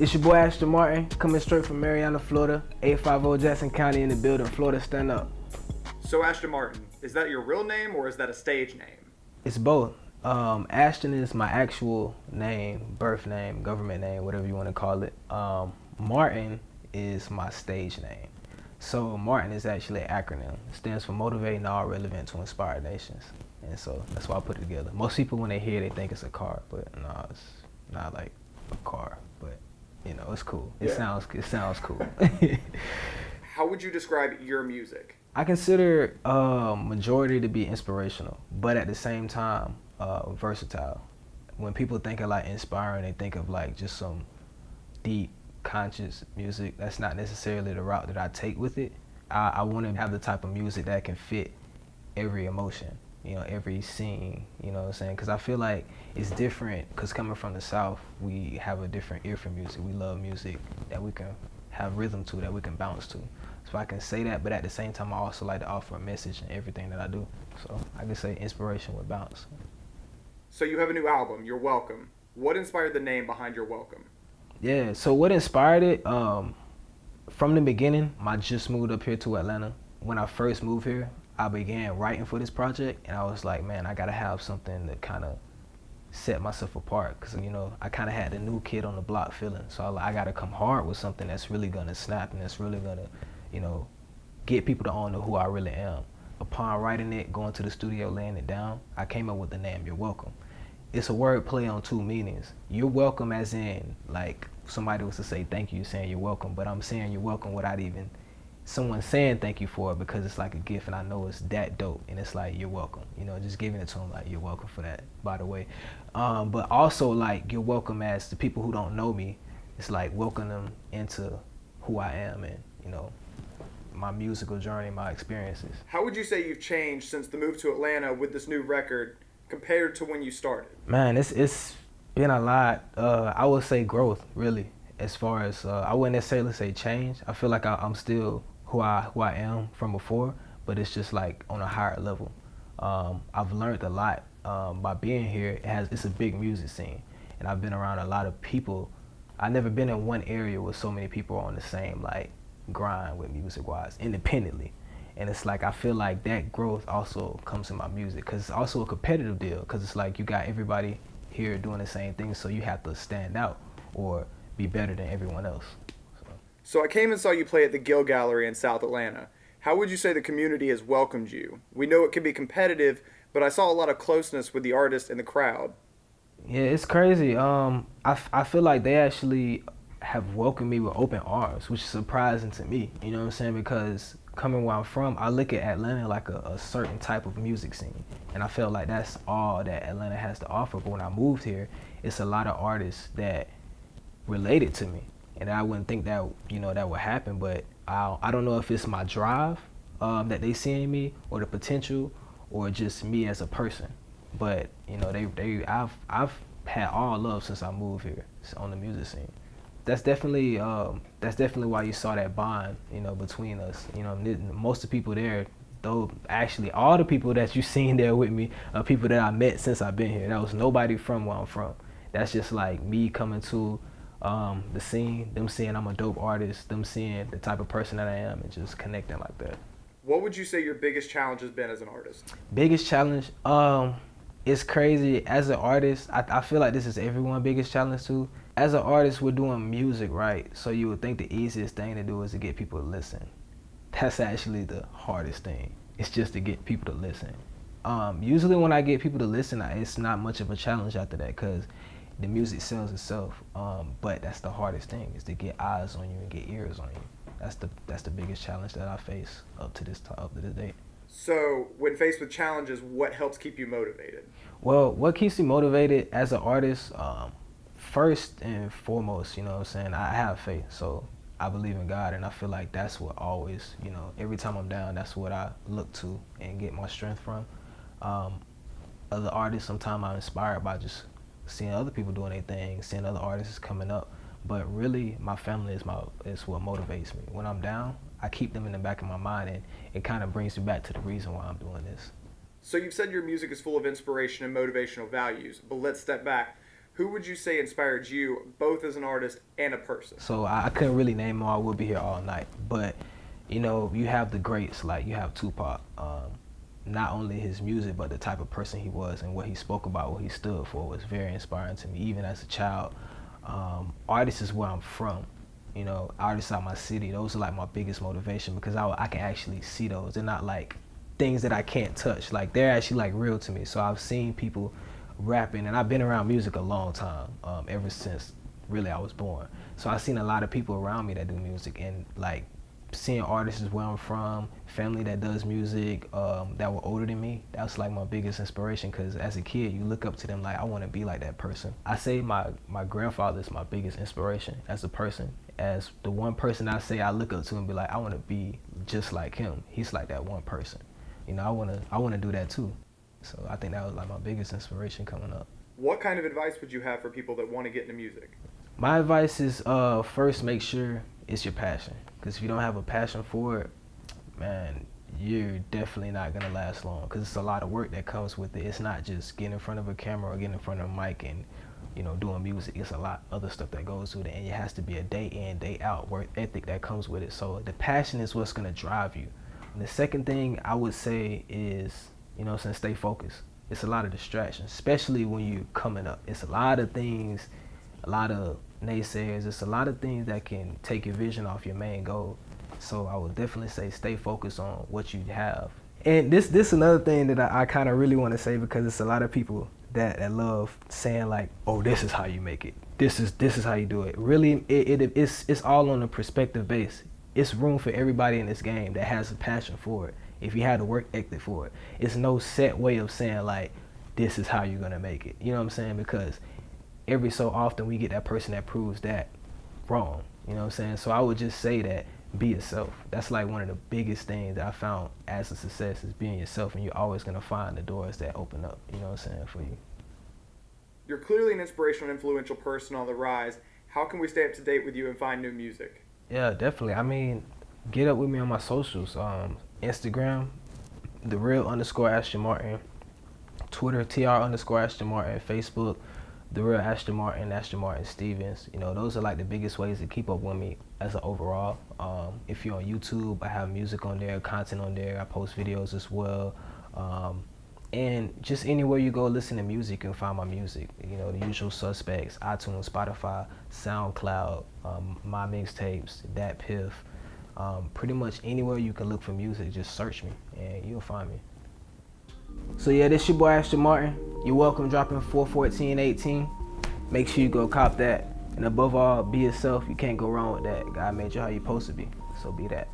It's your boy Ashton Martin, coming straight from Mariana, Florida. 850 Jackson County in the building. Florida, stand up. So Ashton Martin, is that your real name or is that a stage name? It's both. Ashton is my actual name, birth name, government name, whatever you want to call it. Martin is my stage name. So Martin is actually an acronym. It stands for Motivating All Relevant to Inspire Nations. And so that's why I put it together. Most people, when they hear it, they think it's a car, but no, it's not like a car. But you know, it's cool. It sounds cool. How would you describe your music? I consider majority to be inspirational, but at the same time, versatile. When people think of like inspiring, they think of like just some deep, conscious music. That's not necessarily the route that I take with it. I want to have the type of music that can fit every emotion, you know, every scene, you know what I'm saying? Because I feel like it's different, because coming from the South, we have a different ear for music. We love music that we can have rhythm to, that we can bounce to. So I can say that, but at the same time, I also like to offer a message in everything that I do. So I can say inspiration with bounce. So you have a new album, Youre Welcome. What inspired the name behind Youre Welcome? Yeah, so what inspired it, from the beginning, I just moved up here to Atlanta. When I first moved here, I began writing for this project, and I was like, man, I gotta have something to kind of set myself apart, because, you know, I kind of had the new kid on the block feeling. So I gotta come hard with something that's really gonna snap and that's really gonna, you know, get people to know who I really am. Upon writing it, going to the studio, laying it down, I came up with the name Youre Welcome. It's a word play on two meanings. You're welcome as in, like, somebody was to say thank you, saying you're welcome, but I'm saying you're welcome without even someone saying thank you for it, because it's like a gift, and I know it's that dope, and it's like, you're welcome. You know, just giving it to them, like, you're welcome for that, by the way. But also, like, you're welcome as the people who don't know me. It's like welcome them into who I am and, you know, my musical journey, my experiences. How would you say you've changed since the move to Atlanta with this new record compared to when you started? Man, it's been a lot. I would say growth, really. As far as I wouldn't necessarily say change. I feel like I'm still who I am from before, but it's just like on a higher level. I've learned a lot by being here. It's a big music scene, and I've been around a lot of people. I've never been in one area with so many people on the same like grind with music-wise, independently. And it's like, I feel like that growth also comes in my music, because it's also a competitive deal, because it's like you got everybody here doing the same thing, so you have to stand out or be better than everyone else. So I came and saw you play at the Gill Gallery in South Atlanta. How would you say the community has welcomed you? We know it can be competitive, but I saw a lot of closeness with the artist and the crowd. Yeah, it's crazy. I feel like they actually have welcomed me with open arms, which is surprising to me, you know what I'm saying? Because coming where I'm from, I look at Atlanta like a certain type of music scene, and I felt like that's all that Atlanta has to offer. But when I moved here, it's a lot of artists that related to me, and I wouldn't think that, you know, that would happen. But I don't know if it's my drive that they see in me, or the potential, or just me as a person. But you know, I've had all love since I moved here on the music scene. That's definitely why you saw that bond, you know, between us. You know, most of the people there, though, actually all the people that you seen there with me are people that I met since I've been here. That was nobody from where I'm from. That's just like me coming to the scene, them seeing I'm a dope artist, them seeing the type of person that I am, and just connecting like that. What would you say your biggest challenge has been as an artist? Biggest challenge? It's crazy. As an artist, I feel like this is everyone's biggest challenge too. As an artist, we're doing music, right? So you would think the easiest thing to do is to get people to listen. That's actually the hardest thing. It's just to get people to listen. Usually when I get people to listen, it's not much of a challenge after that, because the music sells itself. But that's the hardest thing, is to get eyes on you and get ears on you. That's the biggest challenge that I face up to this date. So when faced with challenges, what helps keep you motivated? Well, what keeps me motivated as an artist, first and foremost, you know what I'm saying, I have faith. So I believe in God, and I feel like that's what always, you know, every time I'm down, that's what I look to and get my strength from. Other artists, sometimes I'm inspired by just seeing other people doing their thing, seeing other artists coming up. But really, my family is what motivates me. When I'm down, I keep them in the back of my mind, and it kind of brings me back to the reason why I'm doing this. So you've said your music is full of inspiration and motivational values, but let's step back. who would you say inspired you, both as an artist and a person? So I couldn't really name them all. We'll be here all night. But, you know, you have the greats, like you have Tupac. Not only his music, but the type of person he was and what he spoke about, what he stood for was very inspiring to me, even as a child. Artists is where I'm from. You know, artists out my city, those are like my biggest motivation because I can actually see those. They're not like things that I can't touch. Like they're actually like real to me. So I've seen people rapping, and I've been around music a long time, ever since really I was born. So I've seen a lot of people around me that do music, and like seeing artists is where I'm from, family that does music, that were older than me, that's like my biggest inspiration because as a kid, you look up to them like, I want to be like that person. I say my grandfather is my biggest inspiration as a person. As the one person I say I look up to and be like, I want to be just like him. He's like that one person. You know, I want to do that too. So I think that was like my biggest inspiration coming up. What kind of advice would you have for people that want to get into music? My advice is first make sure it's your passion. Because if you don't have a passion for it, man, you're definitely not going to last long. Because it's a lot of work that comes with it. It's not just getting in front of a camera or getting in front of a mic and, you know, doing music. It's a lot other stuff that goes with it. And it has to be a day in, day out work ethic that comes with it. So the passion is what's going to drive you. And the second thing I would say is, you know, stay focused. It's a lot of distractions, especially when you're coming up. It's a lot of things, a lot of naysayers. It's a lot of things that can take your vision off your main goal. So I would definitely say stay focused on what you have. And this another thing that I kind of really want to say, because it's a lot of people that love saying like, oh, this is how you make it. This is how you do it. Really, it's all on a perspective base. It's room for everybody in this game that has a passion for it. If you have the work ethic for it, it's no set way of saying like, this is how you're gonna make it. You know what I'm saying? Because every so often we get that person that proves that wrong. You know what I'm saying? So I would just say that be yourself. That's like one of the biggest things that I found as a success is being yourself, and you're always gonna find the doors that open up. You know what I'm saying, for you. You're clearly an inspirational, influential person on the rise. How can we stay up to date with you and find new music? Yeah, definitely. I mean, get up with me on my socials. Instagram, _Ashton Martin. Twitter, _Ashton Martin. Facebook, the real Ashton Martin, Ashton Martin Stevens. You know, those are like the biggest ways to keep up with me as an overall. If you're on YouTube, I have music on there, content on there. I post videos as well. And just anywhere you go listen to music, you can find my music. You know, the usual suspects: iTunes, Spotify, SoundCloud, my mixtapes, Dat Piff. Pretty much anywhere you can look for music, just search me and you'll find me. So yeah, this your boy Ashton Martin. You're welcome, dropping 4/14/18. Make sure you go cop that. And above all, be yourself. You can't go wrong with that. God made you how you're supposed to be. So be that.